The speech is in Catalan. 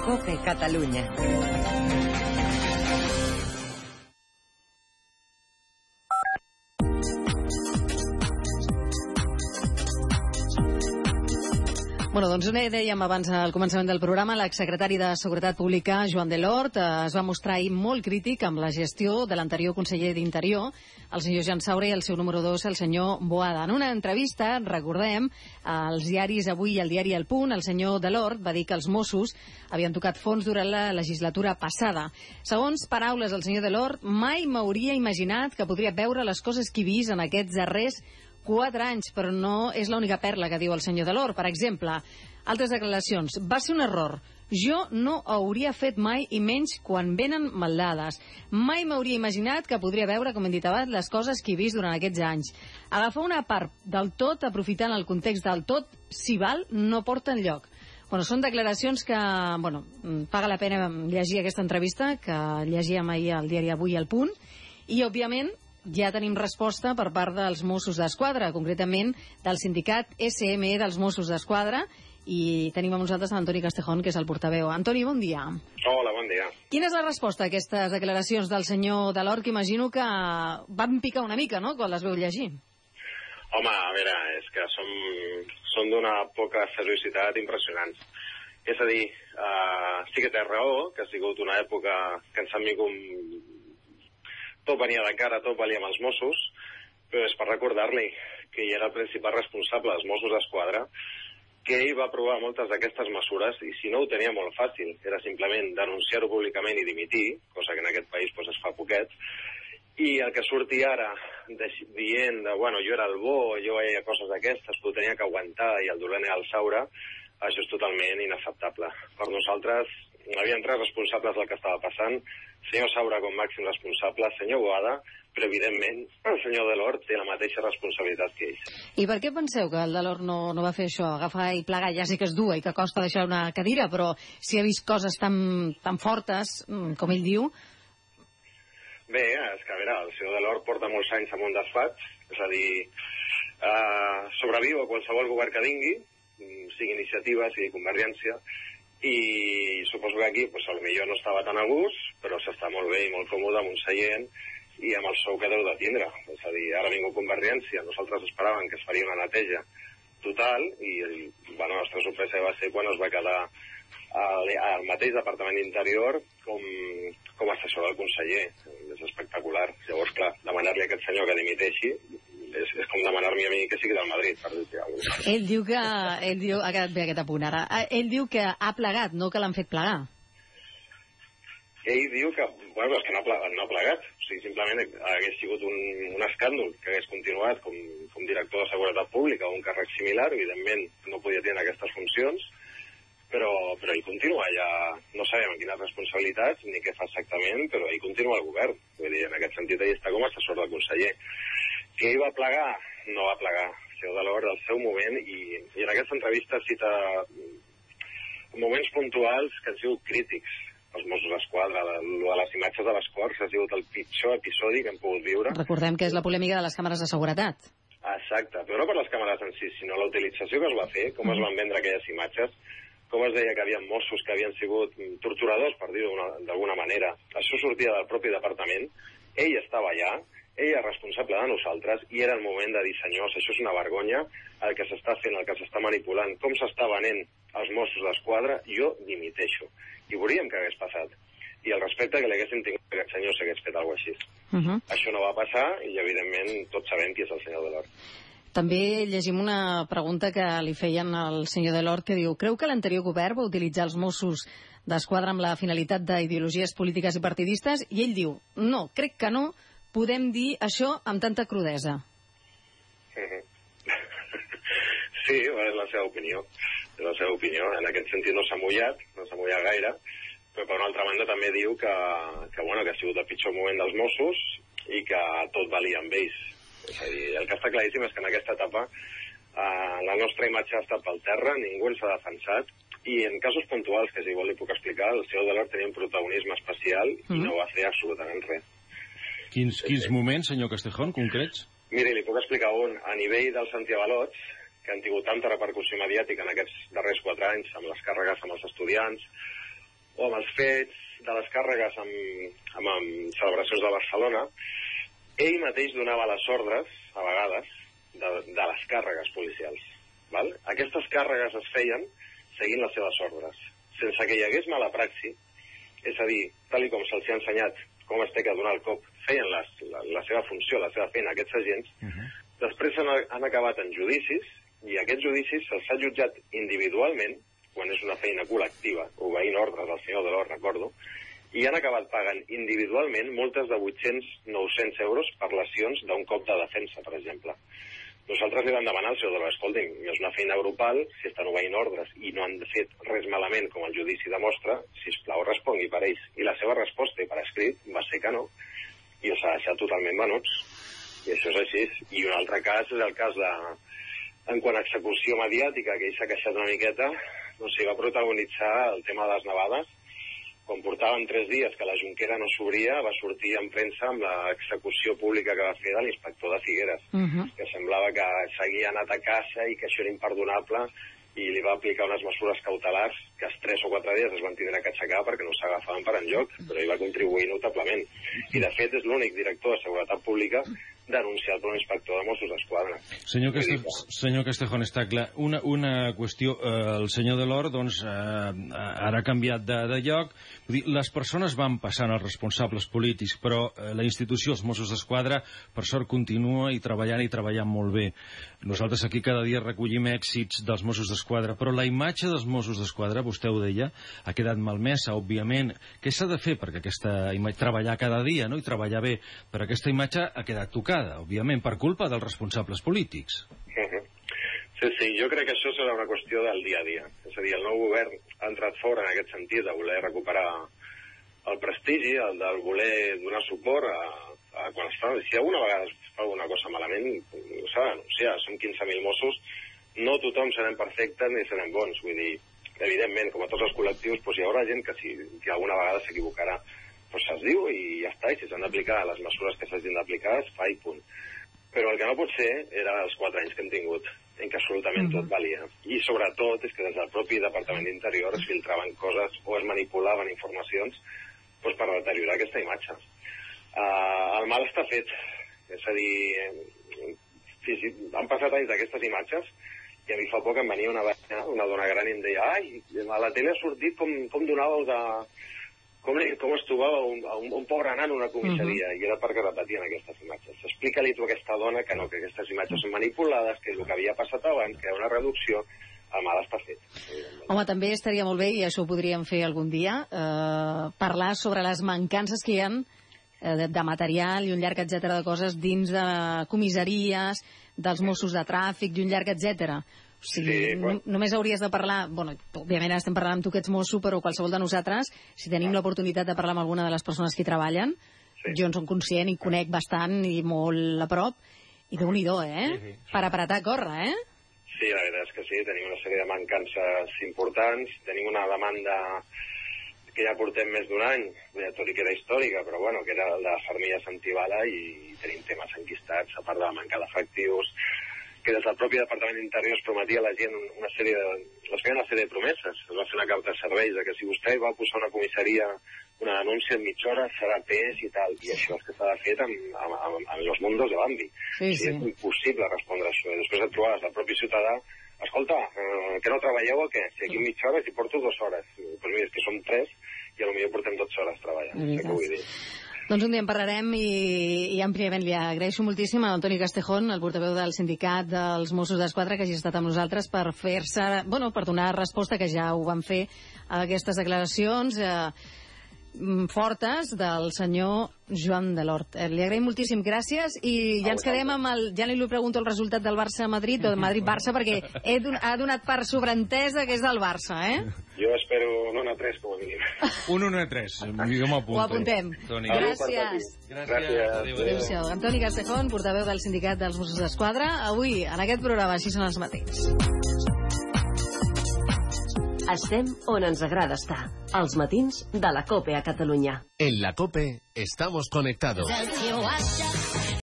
COPE Catalunya. Bueno, doncs dèiem abans al començament del programa, l'exsecretari de Seguretat Pública, Joan Delort, es va mostrar ahir molt crític amb la gestió de l'anterior conseller d'Interior, el senyor Jan Saura, i el seu número 2, el senyor Boada. En una entrevista, recordem, als diaris Avui i al diari El Punt, el senyor Delort va dir que els Mossos havien tocat fons durant la legislatura passada. Segons paraules del senyor Delort, mai m'hauria imaginat que podria veure les coses que he vist en aquests darrers 4 anys, però no és l'única perla que diu el senyor Delort. Per exemple, altres declaracions. Va ser un error. Jo no hauria fet mai, i menys quan venen maldades. Mai m'hauria imaginat que podria veure, com hem dit abans, les coses que he vist durant aquests anys. Agafar una part del tot, aprofitant el context del tot, si val, no porta enlloc. Bueno, són declaracions que, bueno, paga la pena llegir aquesta entrevista, que llegíem ahir al diari Avui al Punt, i, òbviament, ja tenim resposta per part dels Mossos d'Esquadra, concretament del sindicat SME dels Mossos d'Esquadra, i tenim amb nosaltres Antoni Castejón, que és el portaveu. Antoni, bon dia. Hola, bon dia. Quina és la resposta a aquestes declaracions del senyor Delort, que imagino que van picar una mica, no?, quan les veu llegir? Home, a veure, és que són d'una poca seriositat impressionants. És a dir, sí que té raó, que ha sigut una època que ens han vingut tot venia de cara, tot valia amb els Mossos, però és per recordar-li que ell era el principal responsable dels Mossos d'Esquadra, que ell va aprovar moltes d'aquestes mesures, i si no ho tenia molt fàcil, era simplement denunciar-ho públicament i dimitir, cosa que en aquest país pues, es fa poquet, i el que surti ara dient de, bueno, jo era el bo, jo veia coses d'aquestes, ho tenia que aguantar i el dolent era el Saura, això és totalment inacceptable. Per nosaltres hi havia 3 responsables del que estava passant, senyor Saura com màxim responsable, senyor Boada, però evidentment el senyor Delort té la mateixa responsabilitat que ell. I per què penseu que el Delort no va fer això? Agafar i plegar, ja sé que és dur i que costa deixar una cadira, però si ha vist coses tan fortes, com ell diu... Bé, és que a veure, el senyor Delort porta molts anys en un despatx, és a dir, sobreviu a qualsevol govern que vingui, sigui iniciativa, sigui Convergència, i suposo que aquí pues, potser no estava tan a gust, però s'està molt bé i molt còmode amb un seient i amb el sou que deu de tindre. És a dir, ara vingut Convergència, nosaltres esperàvem que es faria una neteja total i bueno, la nostra sorpresa va ser quan es va quedar al mateix Departament d'Interior com a assessor del conseller. És espectacular. Llavors, clar, demanar-li a aquest senyor que dimiteixi és com demanar-me a mi que sigui del Madrid, per dir-te alguna cosa. Ell diu, ha quedat bé aquest apunt ara, ell diu que ha plegat, no que l'han fet plegar. Ell diu que, bueno, és que no ha plegat, o sigui, simplement hagués sigut un escàndol que hagués continuat com director de Seguretat Pública o un càrrec similar, evidentment no podia tenir aquestes funcions, però ell continua allà, no sabem en quines responsabilitats ni què fa exactament, però ell continua al govern, vull dir, en aquest sentit ell està com a assessor del conseller. Que ell va plegar? No va plegar. El senyor Delort del seu moment, i en aquesta entrevista cita moments puntuals que han sigut crítics als Mossos d'Esquadra. Les imatges de les Corts ha sigut el pitjor episodi que hem pogut viure. Recordem que és la polèmica de les càmeres de seguretat. Exacte, però no per les càmeres en si, sinó la utilització que es va fer, com es van vendre aquelles imatges, com es deia que hi havia Mossos que havien sigut torturadors, per dir-ho d'alguna manera. Això sortia del propi departament, ell estava allà, ell és responsable de nosaltres i era el moment de dir, senyors, això és una vergonya, el que s'està fent, el que s'està manipulant, com s'està venent els Mossos d'Esquadra, jo dimiteixo. I veuríem què hagués passat. I el respecte que li haguessin tingut a aquest senyor s'hagués fet alguna cosa així. Això no va passar i, evidentment, tots sabem qui és el senyor Delort. També llegim una pregunta que li feien al senyor Delort, que diu: creu que l'anterior govern va utilitzar els Mossos d'Esquadra amb la finalitat d'ideologies polítiques i partidistes? I ell diu: no, crec que no podem dir això amb tanta crudesa. Sí, és la seva opinió. És la seva opinió. En aquest sentit no s'ha mullat gaire, però per una altra banda també diu que ha sigut el pitjor moment dels Mossos i que tot valia amb ells. És a dir, el que està claríssim és que en aquesta etapa la nostra imatge ha estat pel terra, ningú ens ha defensat, i en casos puntuals, que si igual li puc explicar, el senyor Delort tenia un protagonisme especial i no va fer absolutament res. Quins moments, senyor Castejón, concrets? Miri, li puc explicar un. A nivell dels antiavalots, que han tingut tanta repercussió mediàtica en aquests darrers 4 anys, amb les càrregues amb els estudiants, o amb els fets de les càrregues amb celebracions de Barcelona, ell mateix donava les ordres, a vegades, de les càrregues policials. Val? Aquestes càrregues es feien seguint les seves ordres, sense que hi hagués mala praxi, és a dir, tal com se'ls ha ensenyat com es té que donar el cop, feien la seva funció, la seva feina, aquests agents, després han acabat en judicis, i aquests judicis se'ls ha jutjat individualment, quan és una feina col·lectiva, obeint ordres del senyor Delort, recordo, i han acabat pagant individualment multes de 800-900 euros per lesions d'un cop de defensa, per exemple. Nosaltres li vam demanar al senyor Delort, escolti'm, és una feina grupal, si estan obeint ordres i no han fet res malament com el judici demostra, sisplau, respongui per ells. I la seva resposta, i per escrit, va ser que no, i els ha deixat totalment venuts. I això és així. I un altre cas és el cas de... En quant a execució mediàtica, que ell s'ha queixat una miqueta, no sé, va protagonitzar el tema de les nevades. Quan portaven 3 dies que la Jonquera no s'obria, va sortir en premsa amb l'execució pública que va fer de l'inspector de Figueres, que semblava que s'havia anat a casa i que això era imperdonable, i li va aplicar unes mesures cautelars que els 3 o 4 dies es van tindre que aixecar perquè no s'agafaven per enlloc, però hi va contribuir notablement. I, de fet, és l'únic director de Seguretat Pública denunciat per un inspector de Mossos d'Esquadra. Senyor Castejón, està clar. Una qüestió, el senyor Delort, doncs, ara ha canviat de lloc. Vull dir, les persones van passant als responsables polítics, però la institució, els Mossos d'Esquadra, per sort continua i treballant molt bé. Nosaltres aquí cada dia recollim èxits dels Mossos d'Esquadra, però la imatge dels Mossos d'Esquadra, vostè ho deia, ha quedat malmesa, òbviament. Què s'ha de fer perquè aquesta imatge, treballar cada dia, no?, i treballar bé, però aquesta imatge ha quedat tocada, òbviament, per culpa dels responsables polítics. Sí, jo crec que això serà una qüestió del dia a dia. És a dir, el nou govern ha entrat fora en aquest sentit de voler recuperar el prestigi, el de voler donar suport a quan es fa... Si alguna vegada es fa alguna cosa malament, s'ha de denunciar. Som 15.000 Mossos, no tothom serem perfectes ni serem bons. Vull dir, evidentment, com a tots els col·lectius, doncs hi haurà gent que si alguna vegada s'equivocarà, doncs se'ls diu i ja està, i si s'han d'aplicar les mesures que s'hagin d'aplicar, es fa i punt. Però el que no pot ser era els 4 anys que hem tingut, en què absolutament tot valia. I sobretot és que des del propi Departament d'Interior es filtraven coses o es manipulaven informacions doncs, per deteriorar aquesta imatge. El mal està fet. És a dir, han passat anys d'aquestes imatges i a mi fa poc em venia una dona gran i em deia a la tele ha sortit com donàveu de... Com es trobava un pobre nan en una comissaria, i era perquè repetien aquestes imatges. Explica-li tu a aquesta dona que no, que aquestes imatges són manipulades, que és el que havia passat abans, que hi ha una reducció, el mal està fet. Home, també estaria molt bé, i això ho podríem fer algun dia, parlar sobre les mancances que hi ha de material i un llarg etcètera de coses dins de comissaries, dels Mossos de tràfic i un llarg etcètera. O sigui, només hauries de parlar... Bueno, òbviament estem parlant amb tu que ets mosso, però qualsevol de nosaltres, si tenim l'oportunitat de parlar amb alguna de les persones que hi treballen, jo en soc conscient i conec bastant i molt a prop, i Déu-n'hi-do, Per apretar, córrer, Sí, la veritat és que sí, tenim una sèrie de mancances importants, tenim una demanda que ja portem més d'un any, tot i que era històrica, però bueno, que era la de armilles antibala, i tenim temes enquistats, a part de la manca d'efectius, que des del propi Departament d'Interior es prometia a la gent una sèrie de promeses. Es va fer una carta de serveis de que si vostè va posar una comissaria una denúncia en mitja hora serà pes i tal, i això és que s'ha de fer en los mundos de Bambi. És impossible respondre això. I després et trobaves el propi ciutadà, escolta, que no treballeu o què? Si aquí en mitja hora, si porto 2 hores. Doncs mira, és que som 3 i potser portem 12 hores treballant. Sé què vull dir. Doncs un dia en parlarem i àmpliament li agraeixo moltíssim a Antoni Castejón, el portaveu del sindicat dels Mossos d'Esquadra, que hagi estat amb nosaltres per per donar resposta, que ja ho van fer, a aquestes declaracions fortes del senyor Joan Delort. Li agraïm moltíssim, gràcies, i ja ens quedem amb el... Ja li pregunto el resultat del Barça-Madrid, o del Madrid-Barça, perquè ha donat per sobreentesa que és del Barça, Jo espero un 1-3, com a mínim. Un 1-3, jo m'apunto. Ho apuntem. Gràcies. Adéu-siau. Antoni Castejón, portaveu del sindicat dels Mossos d'Esquadra. Avui, en aquest programa, així són els matins. Estem on ens agrada estar, als matins de la COPE a Catalunya. En la COPE estamos conectados.